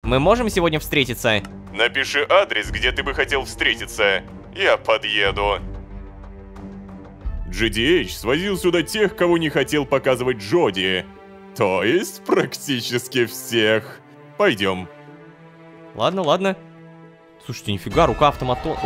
Мы можем сегодня встретиться? Напиши адрес, где ты бы хотел встретиться. Я подъеду. GDH свозил сюда тех, кого не хотел показывать Джоди. То есть практически всех. Пойдем. Ладно, ладно. Слушайте, нифига, рука автоматон...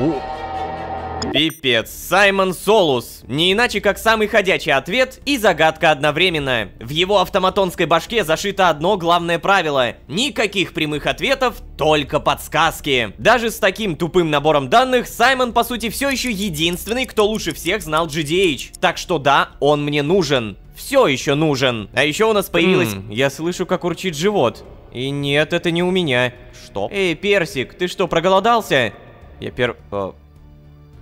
Пипец, Саймон Солус. Не иначе, как самый ходячий ответ и загадка одновременно. В его автоматонской башке зашито одно главное правило. Никаких прямых ответов, только подсказки. Даже с таким тупым набором данных, Саймон, по сути, все еще единственный, кто лучше всех знал GDH. Так что да, он мне нужен. Все еще нужен. А еще у нас появилось... Я слышу, как урчит живот. И нет, это не у меня. Что? Эй, Персик, ты что, проголодался?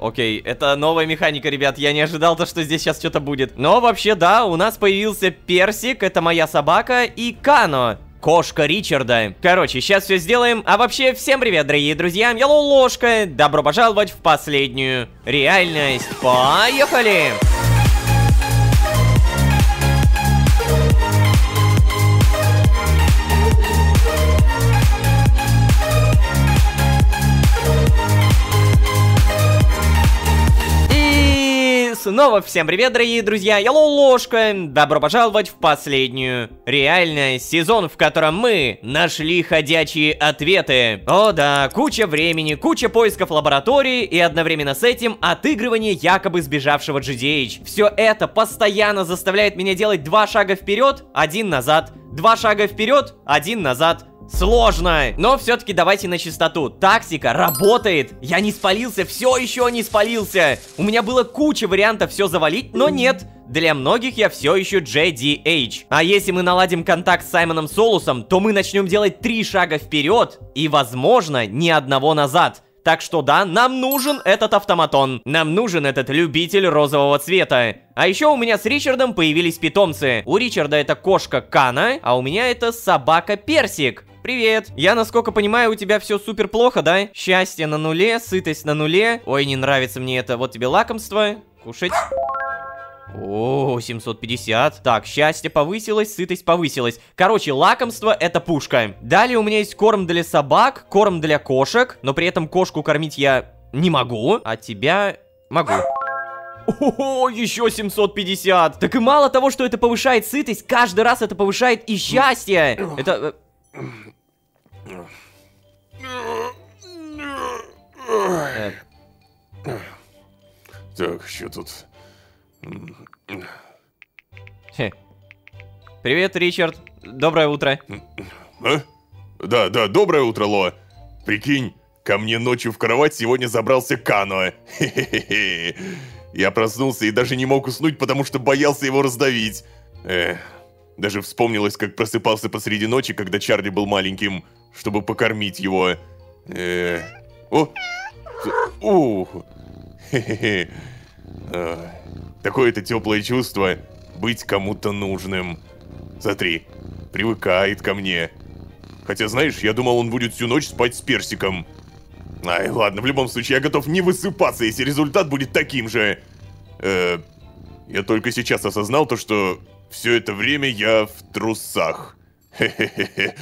Окей, это новая механика, ребят, я не ожидал то, что здесь сейчас что-то будет. Но вообще, да, у нас появился Персик, это моя собака, и Кано, кошка Ричарда. Короче, сейчас все сделаем. А вообще, всем привет, дорогие друзья, я Лолошка. Добро пожаловать в последнюю реальность. Поехали! Снова всем привет, дорогие друзья, я Лолошка. Добро пожаловать в последнюю реальность. Сезон, в котором мы нашли ходячие ответы. О да, куча времени, куча поисков лаборатории и одновременно с этим отыгрывание якобы сбежавшего GDH. Все это постоянно заставляет меня делать 2 шага вперед, 1 назад. 2 шага вперед, 1 назад. Сложно, но все-таки давайте на чистоту. Тактика работает. Я не спалился, все еще не спалился. У меня было куча вариантов все завалить, но нет. Для многих я все еще GDH. А если мы наладим контакт с Саймоном Солусом, то мы начнем делать 3 шага вперед и, возможно, ни одного назад. Так что да, нам нужен этот автоматон. Нам нужен этот любитель розового цвета. А еще у меня с Ричардом появились питомцы. У Ричарда это кошка Кана, а у меня это собака Персик. Привет. Я, насколько понимаю, у тебя все супер плохо, да? Счастье на нуле, сытость на нуле. Ой, не нравится мне это. Вот тебе лакомство. Кушать. О, 750. Так, счастье повысилось, сытость повысилась. Короче, лакомство — это пушка. Далее у меня есть корм для собак, корм для кошек. Но при этом кошку кормить я не могу, а тебя могу. О, еще 750. Так и мало того, что это повышает сытость, каждый раз это повышает и счастье. Это... Так, что тут? Привет, Ричард. Доброе утро. А? Да, доброе утро, Ло. Прикинь, ко мне ночью в кровать сегодня забрался Кано. Хе-хе-хе. Я проснулся и даже не мог уснуть, потому что боялся его раздавить. Даже вспомнилось, как просыпался посреди ночи, когда Чарли был маленьким, чтобы покормить его. Хе-хе-хе. Такое-то теплое чувство быть кому-то нужным. Смотри, привыкает ко мне. Хотя, знаешь, я думал, он будет всю ночь спать с Персиком. Ай, ладно, в любом случае, я готов не высыпаться, если результат будет таким же. Я только сейчас осознал то, что все это время я в трусах. Хе-хе-хе.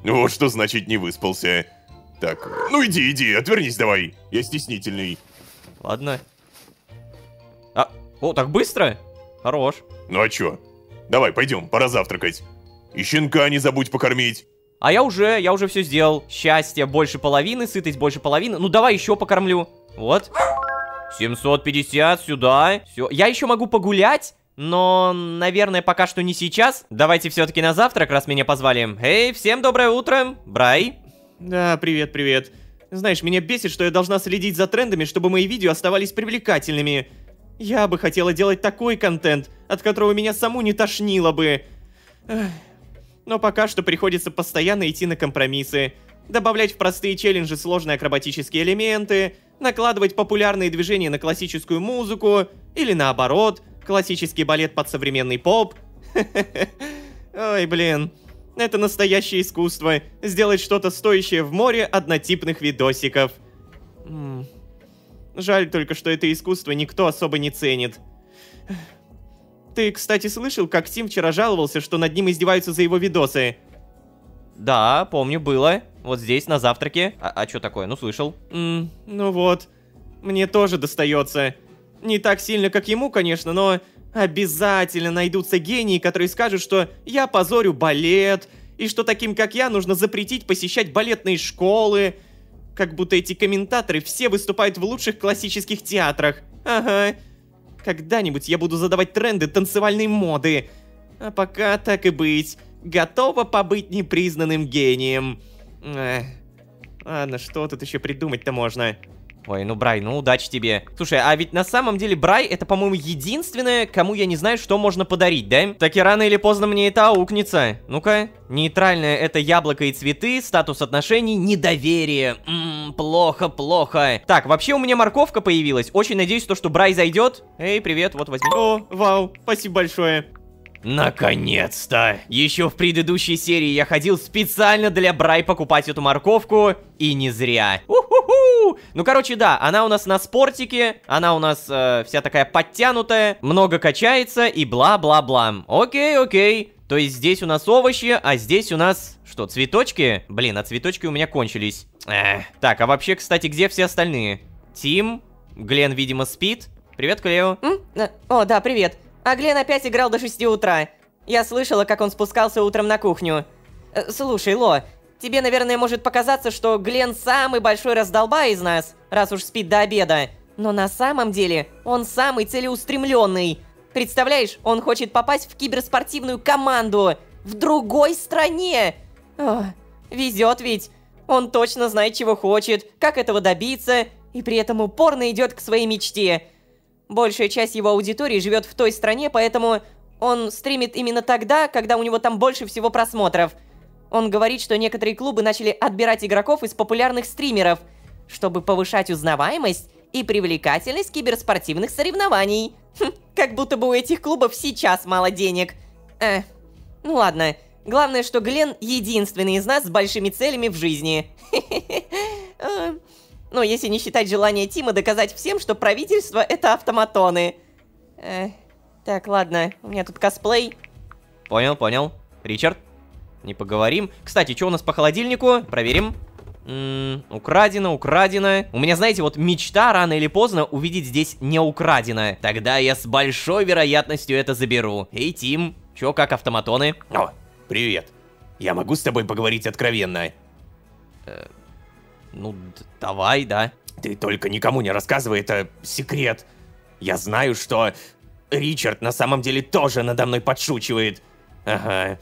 Вот что значит не выспался. Так, ну иди, отвернись давай. Я стеснительный. Ладно. О, так быстро? Хорош. Ну а чё? Давай, пойдем, пора завтракать. И щенка не забудь покормить. А я уже все сделал. Счастье больше половины, сытость больше половины. Ну давай еще покормлю. Вот. 750 сюда. Все. Я еще могу погулять, но, наверное, пока что не сейчас. Давайте все-таки на завтрак, раз меня позвали. Эй, всем доброе утро. Брай. Да, привет. Знаешь, меня бесит, что я должна следить за трендами, чтобы мои видео оставались привлекательными. Я бы хотела делать такой контент, от которого меня саму не тошнило бы. Но пока что приходится постоянно идти на компромиссы. Добавлять в простые челленджи сложные акробатические элементы, накладывать популярные движения на классическую музыку, или наоборот, классический балет под современный поп. Ой, блин. Это настоящее искусство. Сделать что-то стоящее в море однотипных видосиков. Жаль только, что это искусство никто особо не ценит. Ты, кстати, слышал, как Тим вчера жаловался, что над ним издеваются за его видосы? Да, помню, было. Вот здесь, на завтраке. А что такое? Ну, слышал. Ну вот. Мне тоже достается. Не так сильно, как ему, конечно, но обязательно найдутся гении, которые скажут, что я позорю балет, и что таким, как я, нужно запретить посещать балетные школы. Как будто эти комментаторы все выступают в лучших классических театрах. Ага. Когда-нибудь я буду задавать тренды танцевальной моды. А пока так и быть. Готова побыть непризнанным гением. Ладно, что тут еще придумать-то можно? Ой, ну, Брай, ну, удачи тебе. Слушай, а ведь на самом деле Брай это, по-моему, единственное, кому я не знаю, что можно подарить, да? Так и рано или поздно мне это аукнется. Ну-ка. Нейтральное — это яблоко и цветы, статус отношений — недоверие. Плохо, плохо. Так, вообще у меня морковка появилась. Очень надеюсь, что Брай зайдет. Эй, привет, вот возьми. О, вау, спасибо большое. Наконец-то! Еще в предыдущей серии я ходил специально для Брай покупать эту морковку, и не зря. У-ху-ху! Ну, короче, да, она у нас на спортике, она у нас вся такая подтянутая, много качается и бла-бла-бла. Окей, окей. То есть здесь у нас овощи, а здесь у нас... Что, цветочки? Блин, а цветочки у меня кончились. Так, а вообще, кстати, где все остальные? Тим, Глен, видимо, спит. Привет, Клео. О, да, привет. А Глен опять играл до 6 утра. Я слышала, как он спускался утром на кухню. Слушай, Ло, тебе, наверное, может показаться, что Глен самый большой раздолбай из нас, раз уж спит до обеда. Но на самом деле он самый целеустремленный. Представляешь, он хочет попасть в киберспортивную команду в другой стране. Везет ведь. Он точно знает, чего хочет, как этого добиться, и при этом упорно идет к своей мечте. Большая часть его аудитории живет в той стране, поэтому он стримит именно тогда, когда у него там больше всего просмотров. Он говорит, что некоторые клубы начали отбирать игроков из популярных стримеров, чтобы повышать узнаваемость и привлекательность киберспортивных соревнований. Как будто бы у этих клубов сейчас мало денег. Ну ладно. Главное, что Глен единственный из нас с большими целями в жизни. Ну, если не считать желание Тима доказать всем, что правительство — это автоматоны. Так, ладно, у меня тут косплей. Понял, понял. Ричард, не поговорим. Кстати, что у нас по холодильнику? Проверим. Украдено, украдено. У меня, знаете, вот мечта рано или поздно увидеть здесь не украдено. Тогда я с большой вероятностью это заберу. Эй, Тим, чё, как автоматоны? О, привет. Я могу с тобой поговорить откровенно? Ну, давай, да. Ты только никому не рассказывай, это секрет. Я знаю, что Ричард на самом деле тоже надо мной подшучивает. Ага.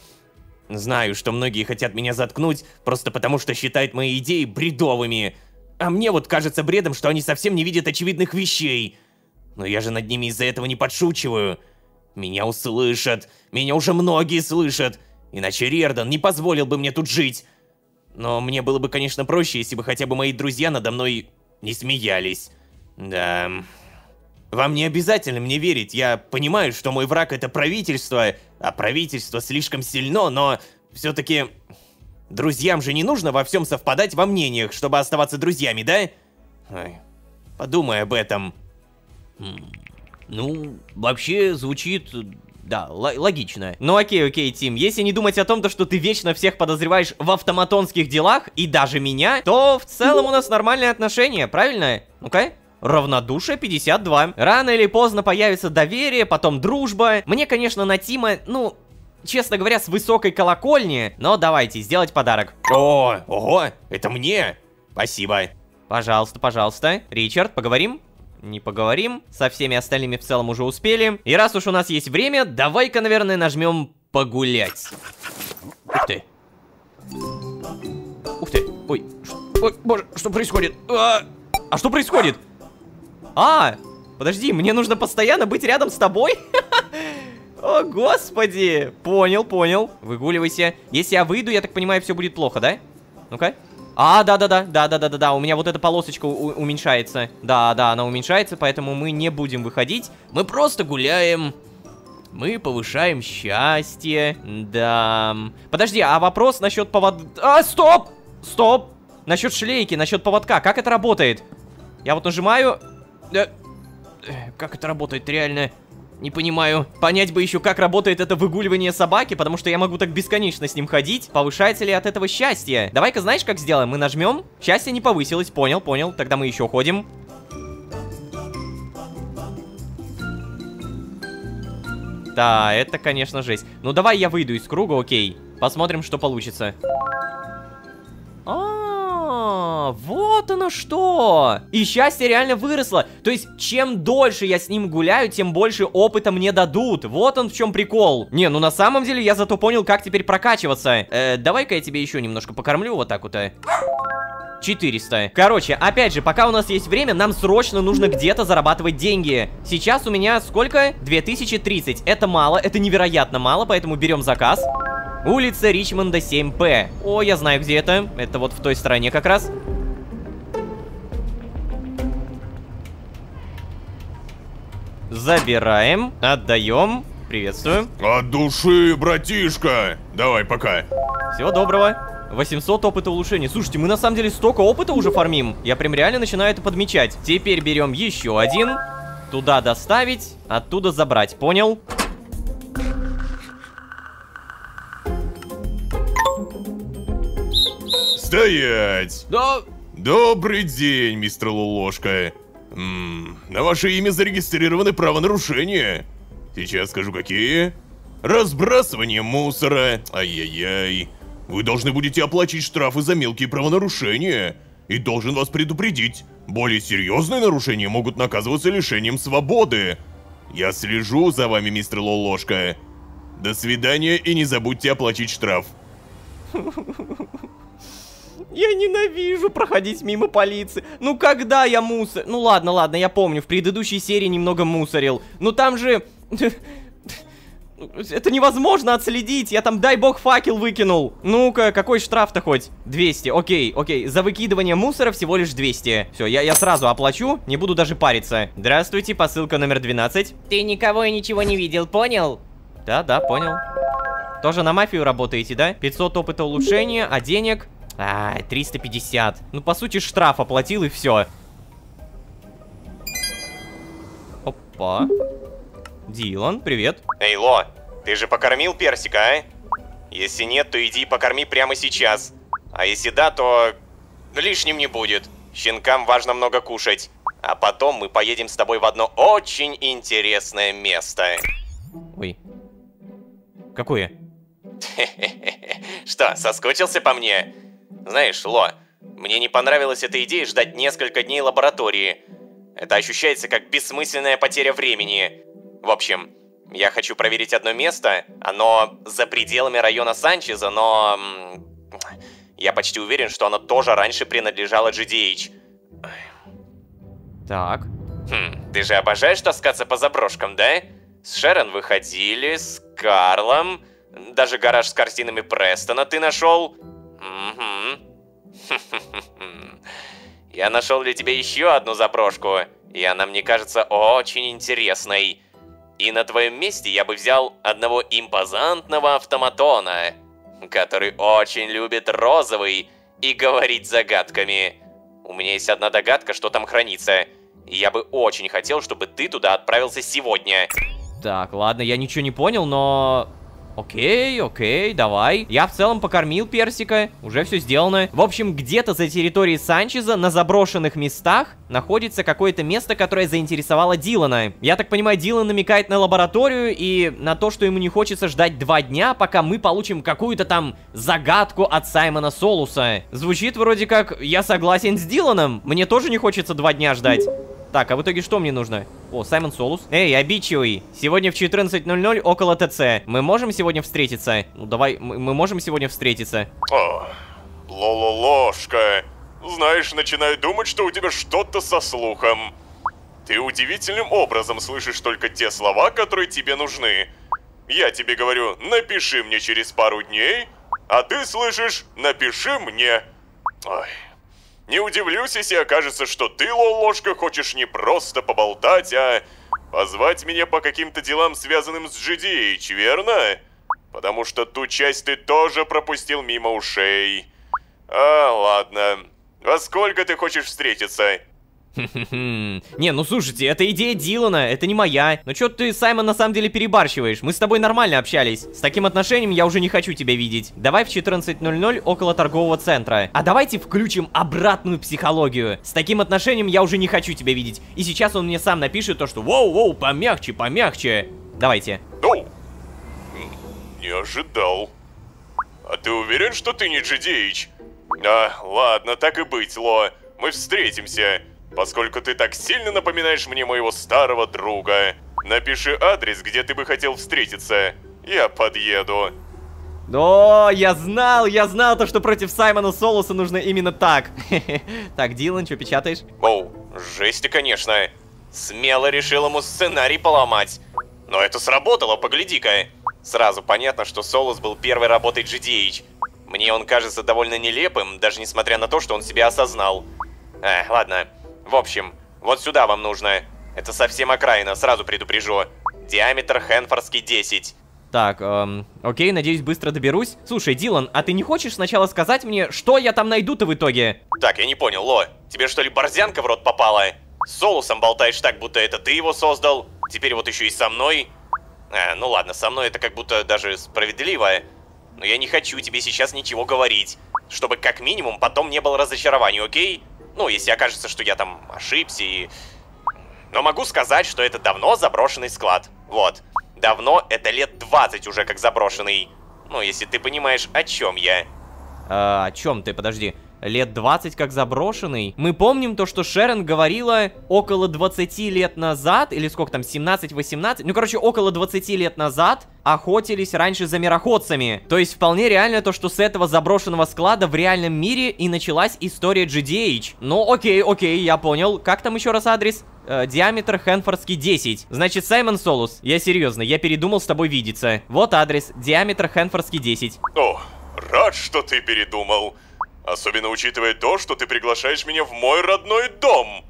Знаю, что многие хотят меня заткнуть, просто потому что считают мои идеи бредовыми. А мне вот кажется бредом, что они совсем не видят очевидных вещей. Но я же над ними из-за этого не подшучиваю. Меня услышат. Меня уже многие слышат. Иначе Риордан не позволил бы мне тут жить. Но мне было бы, конечно, проще, если бы хотя бы мои друзья надо мной не смеялись. Да. Вам не обязательно мне верить. Я понимаю, что мой враг — это правительство, а правительство слишком сильно, но все-таки друзьям же не нужно во всем совпадать во мнениях, чтобы оставаться друзьями, да? Ой, подумай об этом. Ну, вообще звучит... Да, логично. Ну окей, Тим, если не думать о том, что ты вечно всех подозреваешь в автоматонских делах, и даже меня, то в целом у нас нормальные отношения, правильно? Ну-ка. Равнодушие 52. Рано или поздно появится доверие, потом дружба. Мне, конечно, на Тима, ну, честно говоря, с высокой колокольни, но давайте, сделать подарок. Ого, это мне? Спасибо. Пожалуйста, пожалуйста. Ричард, поговорим? Не поговорим. Со всеми остальными в целом уже успели. И раз уж у нас есть время, давай-ка, наверное, нажмем погулять. Ух ты. Ух ты. Ой, боже, что происходит? А что происходит? Подожди, мне нужно постоянно быть рядом с тобой? О, господи. Понял. Выгуливайся. Если я выйду, я так понимаю, все будет плохо, да? Ну-ка. Да, у меня вот эта полосочка уменьшается. Да, она уменьшается, поэтому мы не будем выходить. Мы просто гуляем. Мы повышаем счастье. Да. Подожди, а вопрос насчет поводка... Стоп! Насчет шлейки, насчет поводка, как это работает? Я вот нажимаю... Как это работает реально? Не понимаю. Понять бы еще, как работает это выгуливание собаки, потому что я могу так бесконечно с ним ходить. Повышается ли от этого счастье? Давай-ка знаешь, как сделаем? Мы нажмем. Счастье не повысилось. Понял, понял. Тогда мы еще ходим. Да, это, конечно, жесть. Ну, давай я выйду из круга, окей. Посмотрим, что получится. Вот оно что! И счастье реально выросло. То есть, чем дольше я с ним гуляю, тем больше опыта мне дадут. Вот он в чем прикол. Не, ну на самом деле я зато понял, как теперь прокачиваться. Давай-ка я тебе еще немножко покормлю вот так вот. 400. Короче, опять же, пока у нас есть время, нам срочно нужно где-то зарабатывать деньги. Сейчас у меня сколько? 2030. Это мало, это невероятно мало, поэтому берем заказ. Улица Ричмонда 7П. О, я знаю, где это. Это вот в той стороне как раз. Забираем, отдаем. Приветствую. От души, братишка. Давай, пока. Всего доброго. 800 опыта улучшения. Слушайте, мы на самом деле столько опыта уже фармим. Я прям реально начинаю это подмечать. Теперь берем еще один. Туда доставить, оттуда забрать. Понял? Стоять! Да. Добрый день, мистер Лолошка. На ваше имя зарегистрированы правонарушения. Сейчас скажу, какие. Разбрасывание мусора. Ай-яй-яй. Вы должны будете оплатить штрафы за мелкие правонарушения. И должен вас предупредить. Более серьезные нарушения могут наказываться лишением свободы. Я слежу за вами, мистер Лолошка. До свидания и не забудьте оплатить штраф. Я ненавижу проходить мимо полиции. Ну когда я мусор... Ну ладно, ладно, я помню, в предыдущей серии немного мусорил. Но там же... Это невозможно отследить. Я там, дай бог, факел выкинул. Ну-ка, какой штраф-то хоть? 200, окей, окей. За выкидывание мусора всего лишь 200. Все, я сразу оплачу, не буду даже париться. Здравствуйте, посылка номер 12. Ты никого и ничего не видел, понял? Да, понял. Тоже на мафию работаете, да? 500 опыта улучшения, а денег... 350. Ну, по сути, штраф оплатил и все. Опа. Дилан, привет. Эй, Ло, ты же покормил персика, а? Если нет, то иди и покорми прямо сейчас. А если да, то лишним не будет. Щенкам важно много кушать. А потом мы поедем с тобой в одно очень интересное место. Ой. Какое? Что, соскучился по мне? Знаешь, Ло, мне не понравилась эта идея ждать несколько дней лаборатории. Это ощущается как бессмысленная потеря времени. В общем, я хочу проверить одно место. Оно за пределами района Санчеза, но... я почти уверен, что оно тоже раньше принадлежало GDH. Так. Ты же обожаешь таскаться по заброшкам, да? С Шерон выходили, с Карлом... Даже гараж с картинами Престона ты нашел? Я нашел для тебя еще одну заброшку, и она мне кажется очень интересной. И на твоем месте я бы взял одного импозантного автоматона, который очень любит розовый и говорить загадками. У меня есть одна догадка, что там хранится, и я бы очень хотел, чтобы ты туда отправился сегодня. Так, ладно, я ничего не понял, но... Окей, давай. Я в целом покормил персика, уже все сделано. В общем, где-то за территорией Санчеза, на заброшенных местах, находится какое-то место, которое заинтересовало Дилана. Я так понимаю, Дилан намекает на лабораторию и на то, что ему не хочется ждать 2 дня, пока мы получим какую-то там загадку от Саймона Солуса. Звучит вроде как «я согласен с Диланом», мне тоже не хочется 2 дня ждать. Так, а в итоге что мне нужно? О, Саймон Солус. Эй, обидчивый. Сегодня в 14:00 около ТЦ. Мы можем сегодня встретиться? Ну, давай, мы можем сегодня встретиться. О, Лололошка. Знаешь, начинаю думать, что у тебя что-то со слухом. Ты удивительным образом слышишь только те слова, которые тебе нужны. Я тебе говорю, напиши мне через пару дней, а ты слышишь, напиши мне. Ой. Не удивлюсь, если окажется, что ты, Лолошка, хочешь не просто поболтать, а позвать меня по каким-то делам, связанным с GDH, верно? Потому что ту часть ты тоже пропустил мимо ушей. Ладно. Во сколько ты хочешь встретиться? Не, ну слушайте, это идея Дилана, это не моя. Ну чё ты, Саймон, на самом деле перебарщиваешь? Мы с тобой нормально общались. С таким отношением я уже не хочу тебя видеть. Давай в 14:00 около торгового центра. А давайте включим обратную психологию. С таким отношением я уже не хочу тебя видеть. И сейчас он мне сам напишет то, что воу-воу, помягче, помягче. Давайте. Ну, не ожидал. А ты уверен, что ты не GDH? Ладно, так и быть, Ло. Мы встретимся. Поскольку ты так сильно напоминаешь мне моего старого друга. Напиши адрес, где ты бы хотел встретиться. Я подъеду. О, я знал то, что против Саймона Солуса нужно именно так. Так, Дилан, что печатаешь? Оу, жесть, конечно. Смело решил ему сценарий поломать. Но это сработало, погляди-ка. Сразу понятно, что Солус был первой работой GDH. Мне он кажется довольно нелепым, даже несмотря на то, что он себя осознал. Ладно. В общем, вот сюда вам нужно. Это совсем окраина, сразу предупрежу. Диаметр Хэнфордский 10. Так, окей, надеюсь, быстро доберусь. Слушай, Дилан, а ты не хочешь сначала сказать мне, что я там найду-то в итоге? Так, я не понял, Ло. Тебе что ли борзянка в рот попала? С Солусом болтаешь так, будто это ты его создал. Теперь вот еще и со мной. Ну ладно, со мной это как будто даже справедливо. Но я не хочу тебе сейчас ничего говорить. Чтобы как минимум потом не было разочарований, окей? Ну, если окажется, что я там ошибся и... Но могу сказать, что это давно заброшенный склад. Вот. Давно, это лет 20 уже как заброшенный. Ну, если ты понимаешь, о чем я. О чем ты? Подожди. Лет 20 как заброшенный? Мы помним то, что Шерон говорила около 20 лет назад, или сколько там, 17-18, ну, короче, около 20 лет назад охотились раньше за мироходцами. То есть вполне реально то, что с этого заброшенного склада в реальном мире и началась история GDH. Ну, окей, я понял. Как там еще раз адрес? Диаметр Хэнфордский 10. Значит, Саймон Солус, я серьезно, я передумал с тобой видеться. Вот адрес, диаметр Хэнфордский 10. О, рад, что ты передумал. Особенно учитывая то, что ты приглашаешь меня в мой родной дом.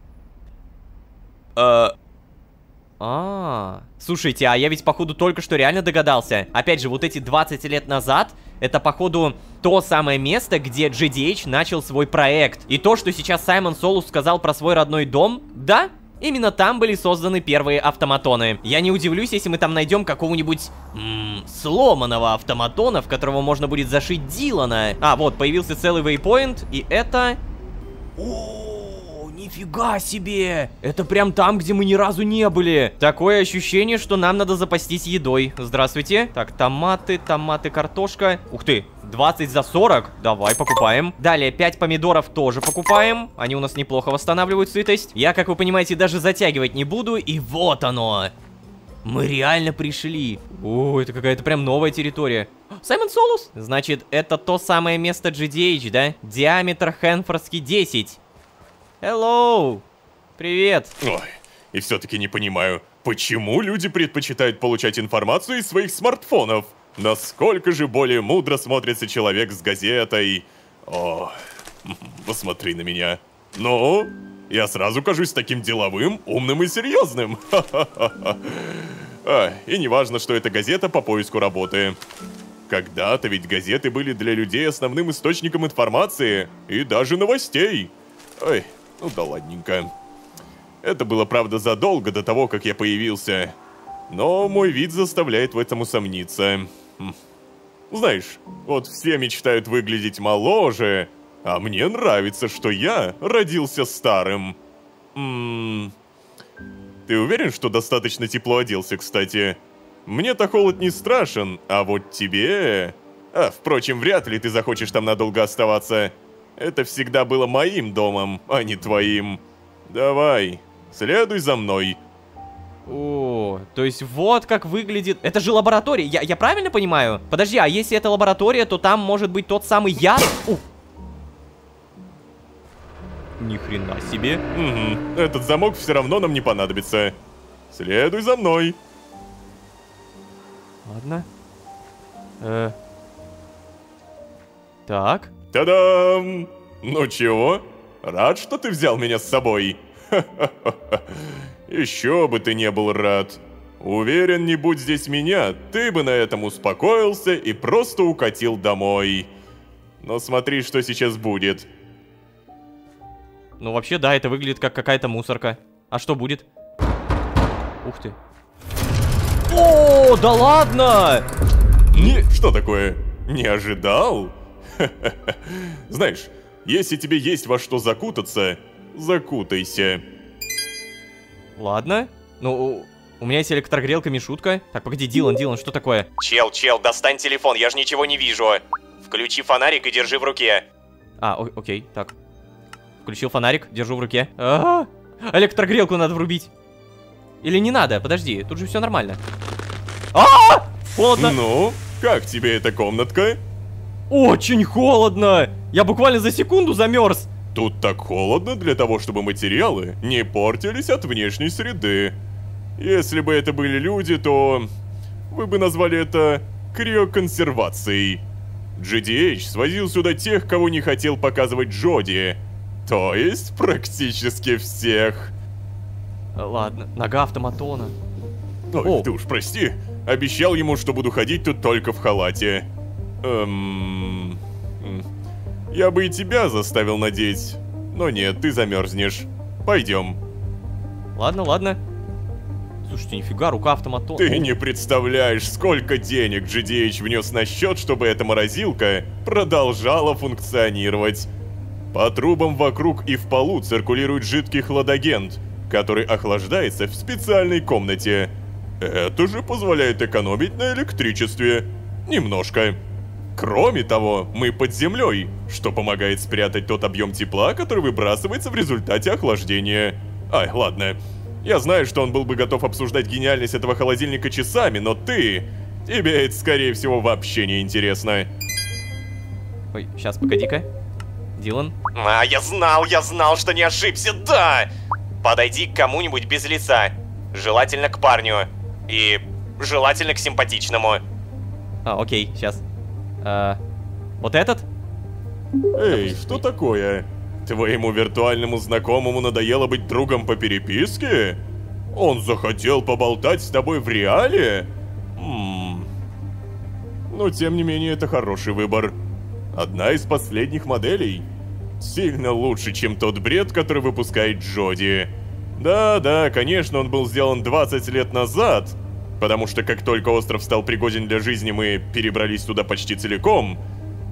Слушайте, а я ведь походу только что реально догадался. Опять же, вот эти 20 лет назад, это походу то самое место, где GDH начал свой проект. И то, что сейчас Саймон Солус сказал про свой родной дом, да? Именно там были созданы первые автоматоны. Я не удивлюсь, если мы там найдем какого-нибудь сломанного автоматона, в которого можно будет зашить Дилана. Вот, появился целый вейпоинт, и это... О, нифига себе! Это прям там, где мы ни разу не были. Такое ощущение, что нам надо запастись едой. Здравствуйте. Так, томаты, картошка. Ух ты, 20 за 40. Давай, покупаем. Далее, 5 помидоров тоже покупаем. Они у нас неплохо восстанавливают сытость. Я, как вы понимаете, даже затягивать не буду. И вот оно. Мы реально пришли. О, это какая-то прям новая территория. Саймон Солус? Значит, это то самое место GDH, да? Диаметр Хэнфордский 10. Hello. Привет. Ой, и все-таки не понимаю, почему люди предпочитают получать информацию из своих смартфонов? Насколько же более мудро смотрится человек с газетой. О, посмотри на меня. Ну, я сразу кажусь таким деловым, умным и серьезным. И не важно, что это газета по поиску работы. Когда-то ведь газеты были для людей основным источником информации и даже новостей. Ой, ну да ладненько. Это было, правда, задолго до того, как я появился. Но мой вид заставляет в этом усомниться. Знаешь, вот все мечтают выглядеть моложе, а мне нравится, что я родился старым. Ты уверен, что достаточно тепло оделся, кстати? Мне-то холод не страшен, а вот тебе... впрочем, вряд ли ты захочешь там надолго оставаться. Это всегда было моим домом, а не твоим. Давай, следуй за мной. О, то есть вот как выглядит... Это же лаборатория, я правильно понимаю? Подожди, а если это лаборатория, то там может быть тот самый яд? Ни хрена себе. Угу, этот замок все равно нам не понадобится. Следуй за мной. Ладно. Так. Та-дам! Ну чего? Рад, что ты взял меня с собой? Еще бы ты не был рад. Уверен, не будь здесь меня, ты бы на этом успокоился и просто укатил домой. Но смотри, что сейчас будет. Ну, вообще, да, это выглядит как какая-то мусорка. А что будет? Ух ты. О, да ладно! Что такое? Не ожидал? Знаешь, если тебе есть во что закутаться, закутайся. Ладно. Ну, у меня есть электрогрелка, Мишутка. Так, погоди, Дилан, что такое? Чел, достань телефон, я же ничего не вижу. Включи фонарик и держи в руке. Окей, так. Включил фонарик, держу в руке. Электрогрелку надо врубить. Или не надо? Подожди, тут же все нормально. Холодно. Ну, как тебе эта комнатка? Очень холодно. Я буквально за секунду замерз. Тут так холодно для того, чтобы материалы не портились от внешней среды. Если бы это были люди, то вы бы назвали это криоконсервацией. GDH свозил сюда тех, кого не хотел показывать Джоди. То есть практически всех. Ладно, нога автоматона. Ой, ты уж прости. Обещал ему, что буду ходить тут только в халате. Я бы и тебя заставил надеть. Но нет, ты замерзнешь. Пойдем. Ладно. Слушайте, нифига, рука автоматона. Ты не представляешь, сколько денег GDH внес на счет, чтобы эта морозилка продолжала функционировать. По трубам вокруг и в полу циркулирует жидкий хладагент, который охлаждается в специальной комнате. Это же позволяет экономить на электричестве. Немножко. Кроме того, мы под землей, что помогает спрятать тот объем тепла, который выбрасывается в результате охлаждения. Ай, ладно. Я знаю, что он был бы готов обсуждать гениальность этого холодильника часами, но тебе это, скорее всего, вообще не интересно. Ой, сейчас, погоди-ка. Дилан. Я знал, что не ошибся, да! Подойди к кому-нибудь без лица. Желательно к парню. И желательно к симпатичному. Окей, сейчас. Вот этот? Эй, что такое? Твоему виртуальному знакомому надоело быть другом по переписке? Он захотел поболтать с тобой в реале? Но тем не менее, это хороший выбор. Одна из последних моделей. Сильно лучше, чем тот бред, который выпускает Джоди. Да, конечно, он был сделан 20 лет назад, потому что как только остров стал пригоден для жизни, мы перебрались туда почти целиком.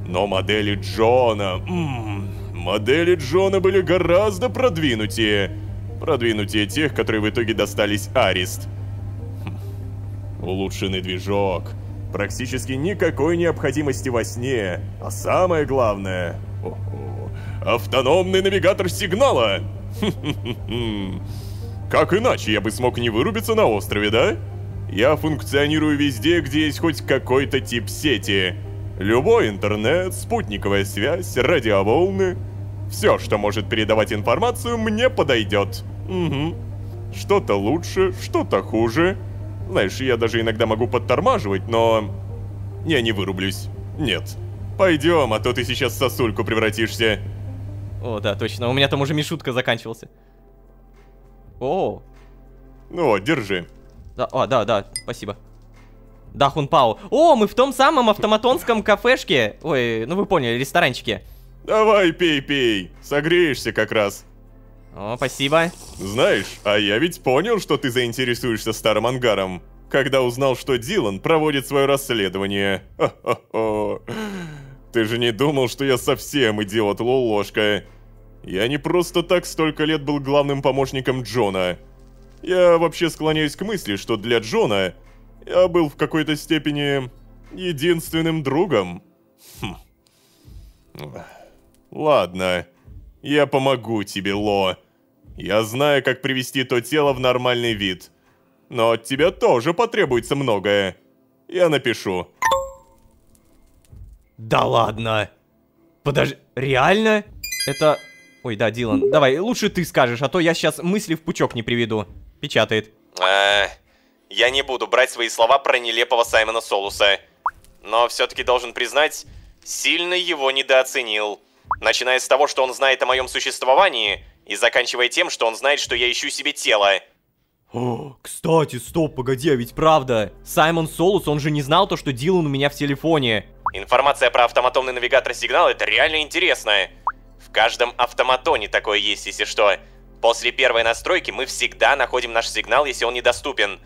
Но модели Джона... Модели Джона были гораздо продвинутее. Продвинутее тех, которые в итоге достались Арист. Улучшенный движок. Практически никакой необходимости во сне. А самое главное... автономный навигатор сигнала. Как иначе я бы смог не вырубиться на острове, да? Я функционирую везде, где есть хоть какой-то тип сети. Любой интернет, спутниковая связь, радиоволны. Все, что может передавать информацию, мне подойдет. Что-то лучше, что-то хуже. Знаешь, я даже иногда могу подтормаживать, но... я не вырублюсь. Нет. Пойдем, а то ты сейчас в сосульку превратишься. О, да, точно. У меня там уже Мишутка заканчивался. О. Ну вот, держи. Да, спасибо. Да, Хунпао. О, мы в том самом автоматонском кафешке. Ой, ну вы поняли, ресторанчике. Давай, пей, согреешься как раз. О, спасибо. Знаешь, а я ведь понял, что ты заинтересуешься старым ангаром, когда узнал, что Дилан проводит свое расследование. Хо-хо-хо. Ты же не думал, что я совсем идиот, Лолошка. Я не просто так столько лет был главным помощником Джона. Я вообще склоняюсь к мысли, что для Джона я был в какой-то степени единственным другом. Ладно, я помогу тебе, Ло. Я знаю, как привести то тело в нормальный вид. Но от тебя тоже потребуется многое. Я напишу. Да ладно. Подожди, реально? Это... Ой, да, Дилан, давай, лучше ты скажешь, а то я сейчас мысли в пучок не приведу. Печатает. Я не буду брать свои слова про нелепого Саймона Солуса. Но все-таки должен признать, сильно его недооценил. Начиная с того, что он знает о моем существовании, и заканчивая тем, что он знает, что я ищу себе тело. О, кстати, стоп, погоди, а ведь правда. Саймон Солус, он же не знал то, что Дилан у меня в телефоне. Информация про автоматонный навигатор сигнал — это реально интересно. В каждом автоматоне такое есть, если что. После первой настройки мы всегда находим наш сигнал, если он недоступен.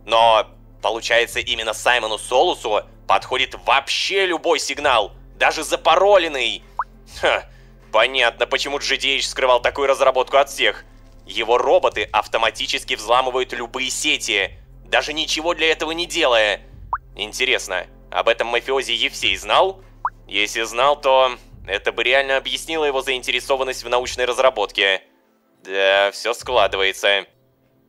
Но, получается, именно Саймону Солусу подходит вообще любой сигнал, даже запароленный. Ха, понятно, почему GDH скрывал такую разработку от всех. Его роботы автоматически взламывают любые сети, даже ничего для этого не делая. Интересно, об этом мафиози Евсей знал? Если знал, то это бы реально объяснило его заинтересованность в научной разработке. Да, все складывается.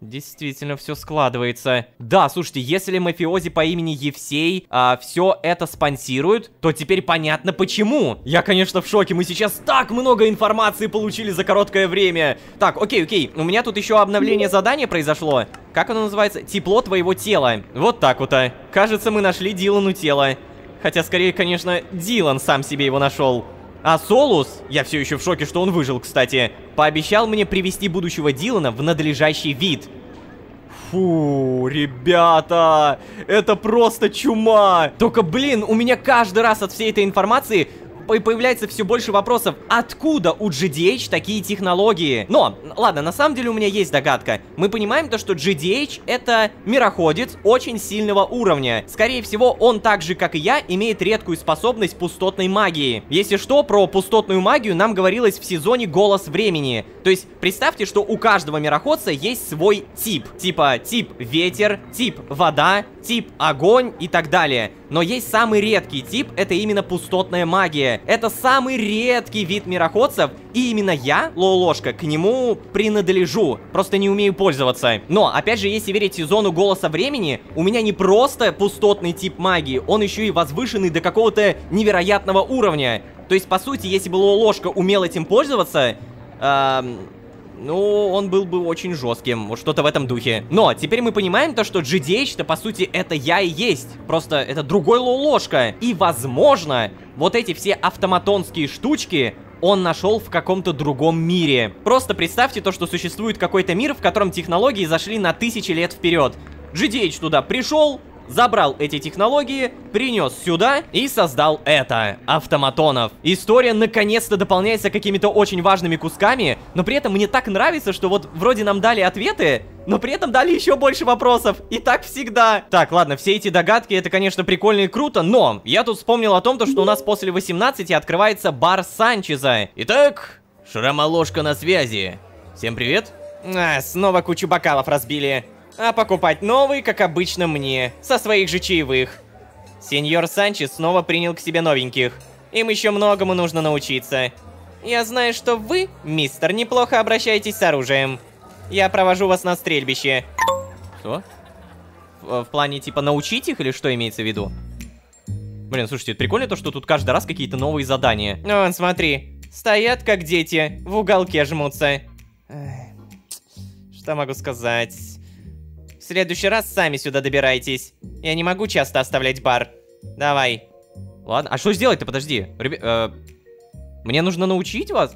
Действительно, все складывается. Да, слушайте, если мафиози по имени Евсей все это спонсирует, то теперь понятно почему. Я, конечно, в шоке. Мы сейчас так много информации получили за короткое время. Так, окей. У меня тут еще обновление задания произошло. Как оно называется? Тепло твоего тела. Вот так вот. Кажется, мы нашли Дилану тело. Хотя, скорее, конечно, Дилан сам себе его нашел. А Солус, я все еще в шоке, что он выжил, кстати, пообещал мне привести будущего Дилана в надлежащий вид. Фу, ребята, это просто чума. Только, блин, у меня каждый раз от всей этой информации появляется все больше вопросов. Откуда у GDH такие технологии? Но, ладно, на самом деле у меня есть догадка. Мы понимаем то, что GDH это мироходец очень сильного уровня. Скорее всего, он так же, как и я, имеет редкую способность пустотной магии. Если что, про пустотную магию нам говорилось в сезоне «Голос времени». То есть, представьте, что у каждого мироходца есть свой тип. Типа, тип ветер, тип вода, тип огонь и так далее. Но есть самый редкий тип, это именно пустотная магия. Это самый редкий вид мироходцев, и именно я, Лолошка, к нему принадлежу. Просто не умею пользоваться. Но, опять же, если верить сезону «Голоса времени», у меня не просто пустотный тип магии, он еще и возвышенный до какого-то невероятного уровня. То есть, по сути, если бы Лолошка умел этим пользоваться... ну, он был бы очень жестким, вот что-то в этом духе. Но теперь мы понимаем то, что GDH-то, по сути, это я и есть. Просто это другой Лолошка. И, возможно, вот эти все автоматонские штучки он нашел в каком-то другом мире. Просто представьте то, что существует какой-то мир, в котором технологии зашли на 1000 лет вперед. GDH туда пришел, забрал эти технологии, принес сюда и создал это. Автоматонов. История наконец-то дополняется какими-то очень важными кусками, но при этом мне так нравится, что вот вроде нам дали ответы, но при этом дали еще больше вопросов. И так всегда. Так, ладно, все эти догадки, это, конечно, прикольно и круто, но я тут вспомнил о том, что у нас после 18 открывается бар Санчеза. Итак, Шрамоложка на связи. Всем привет. Снова кучу бокалов разбили. А покупать новый, как обычно, мне. Со своих же чаевых. Сеньор Санчес снова принял к себе новеньких. Им еще многому нужно научиться. Я знаю, что вы, мистер, неплохо обращаетесь с оружием. Я провожу вас на стрельбище. Что? В плане, типа, научить их или что имеется в виду? Блин, слушайте, это прикольно то, что тут каждый раз какие-то новые задания. Вон, смотри. Стоят, как дети, в уголке жмутся. Что могу сказать? В следующий раз сами сюда добирайтесь. Я не могу часто оставлять бар. Давай. Ладно, а что сделать-то? Подожди. Мне нужно научить вас?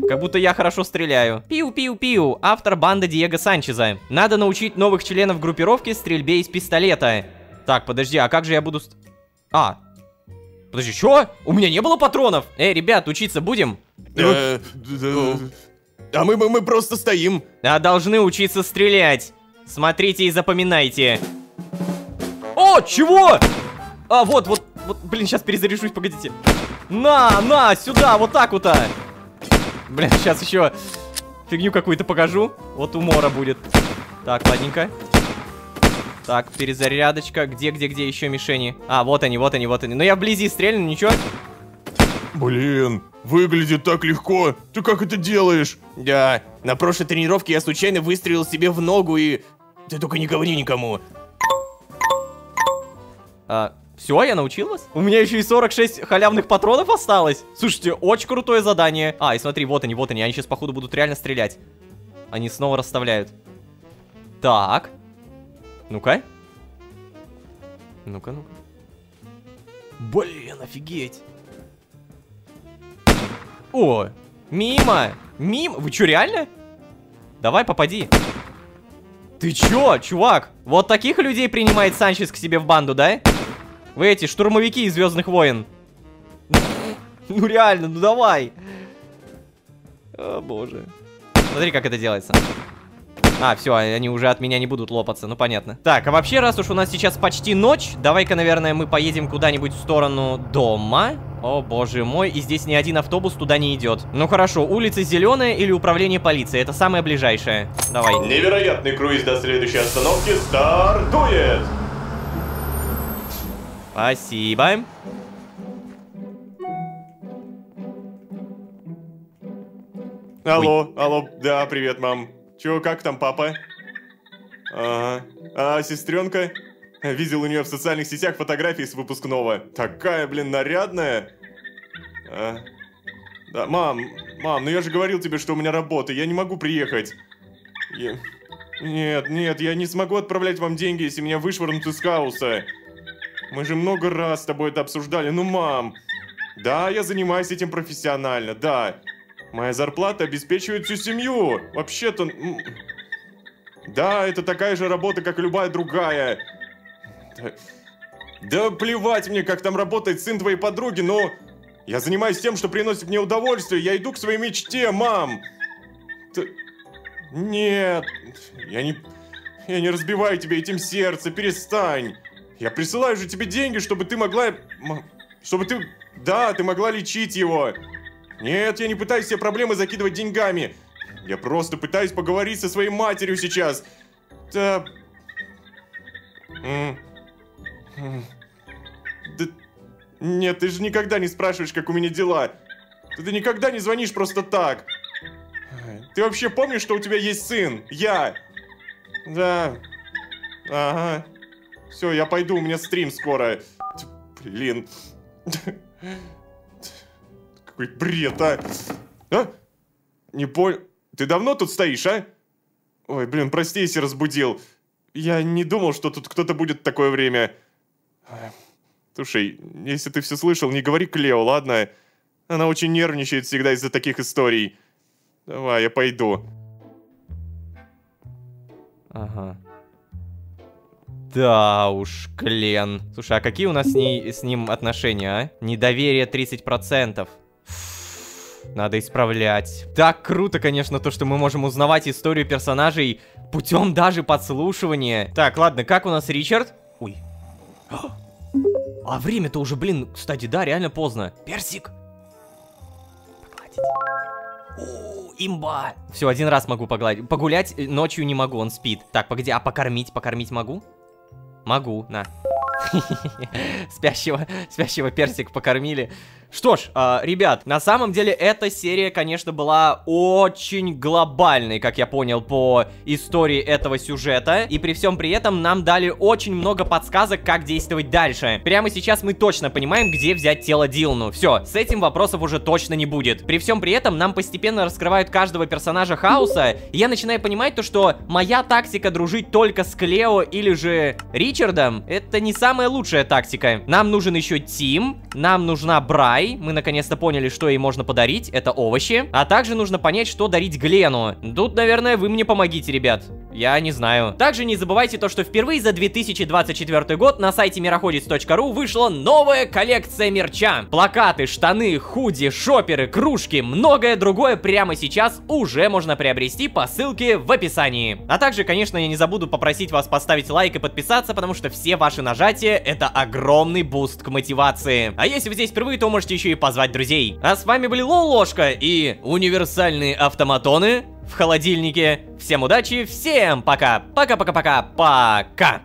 Как будто я хорошо стреляю. Пиу-пиу-пиу. Автор банды Диего Санчеза. Надо научить новых членов группировки стрельбе из пистолета. Так, подожди, а как же я буду... Подожди, что? У меня не было патронов? Эй, ребят, учиться будем? А мы просто стоим. А должны учиться стрелять. Смотрите и запоминайте. О, чего? Вот, блин, сейчас перезаряжусь, погодите. На, сюда, вот так вот. Блин, сейчас еще фигню какую-то покажу. Вот умора будет. Так, ладненько. Так, перезарядочка. Где еще мишени? Вот они. Но я вблизи стрельну, ничего. Блин, выглядит так легко. Ты как это делаешь? Да, на прошлой тренировке я случайно выстрелил себе в ногу и... Ты только не говори никому. Все, я научил вас? У меня еще и 46 халявных патронов осталось. Слушайте, очень крутое задание. И смотри, вот они. Они сейчас, походу, будут реально стрелять. Они снова расставляют. Так. Ну-ка. Ну-ка. Блин, офигеть. О, мимо. Вы что, реально? Давай, попади. Ты чё, чувак? Вот таких людей принимает Санчес к себе в банду, да? Вы эти штурмовики из Звездных войн. Ну реально, ну давай. О, боже. Смотри, как это делается. А, все, они уже от меня не будут лопаться, ну понятно. Так, а вообще, раз уж у нас сейчас почти ночь, давай-ка, наверное, мы поедем куда-нибудь в сторону дома. О, боже мой, и здесь ни один автобус туда не идет. Ну хорошо, улица Зеленая или управление полиции, это самое ближайшее. Давай. Невероятный круиз до следующей остановки стартует! Спасибо. Алло, алло, да, привет, мам. Чё, как там папа? Ага. А сестренка? Видел у нее в социальных сетях фотографии с выпускного. Такая, блин, нарядная. Да, мам, ну я же говорил тебе, что у меня работа, я не могу приехать. Нет, я не смогу отправлять вам деньги, если меня вышвырнут из хаоса. Мы же много раз с тобой это обсуждали, ну, мам. Да, я занимаюсь этим профессионально, да. Моя зарплата обеспечивает всю семью. Вообще-то... Да, это такая же работа, как и любая другая. Да плевать мне, как там работает сын твоей подруги, но... Я занимаюсь тем, что приносит мне удовольствие. Я иду к своей мечте, мам. Нет. Я не разбиваю тебе этим сердце, перестань. Я присылаю же тебе деньги, чтобы ты могла... Да, ты могла лечить его. Нет, я не пытаюсь все проблемы закидывать деньгами. Я просто пытаюсь поговорить со своей матерью сейчас. Да... Да... Нет, ты же никогда не спрашиваешь, как у меня дела. Ты никогда не звонишь просто так. Ты вообще помнишь, что у тебя есть сын? Я. Да. Ага. Все, я пойду, у меня стрим скоро. Блин. Какой бред, а? Не понял. Ты давно тут стоишь, а? Ой, блин, прости, если разбудил. Я не думал, что тут кто-то будет в такое время. Слушай, если ты все слышал, не говори Клео, ладно? Она очень нервничает всегда из-за таких историй. Давай, я пойду. Ага. Да уж, Клен. Слушай, а какие у нас с ним отношения, а? Недоверие 30%. Надо исправлять. Так круто, конечно, то, что мы можем узнавать историю персонажей путем даже подслушивания. Так, ладно, как у нас Ричард? Ой. А время-то уже, блин, кстати, да, реально поздно. Персик. Погладить. О, имба. Все, один раз могу погладить. Погулять ночью не могу, он спит. Так, погоди, а покормить могу? Могу, на. Спящего персик покормили. Что ж, ребят, на самом деле эта серия, конечно, была очень глобальной, как я понял, по истории этого сюжета. И при всем при этом нам дали очень много подсказок, как действовать дальше. Прямо сейчас мы точно понимаем, где взять тело Дилану. Все, с этим вопросов уже точно не будет. При всем при этом нам постепенно раскрывают каждого персонажа хаоса. И я начинаю понимать то, что моя тактика дружить только с Клео или же Ричардом, это не самая лучшая тактика. Нам нужен еще Тим, нам нужна Брай. Мы наконец-то поняли, что ей можно подарить. Это овощи. А также нужно понять, что дарить Глену. Тут, наверное, вы мне помогите, ребят. Я не знаю. Также не забывайте то, что впервые за 2024 год на сайте мироходец.ру вышла новая коллекция мерча. Плакаты, штаны, худи, шоперы, кружки, многое другое прямо сейчас уже можно приобрести по ссылке в описании. А также, конечно, я не забуду попросить вас поставить лайк и подписаться, потому что все ваши нажатия — это огромный буст к мотивации. А если вы здесь впервые, то можете еще и позвать друзей. А с вами были Ложка и универсальные автоматоны в холодильнике. Всем удачи, всем пока. Пока-пока-пока-пока.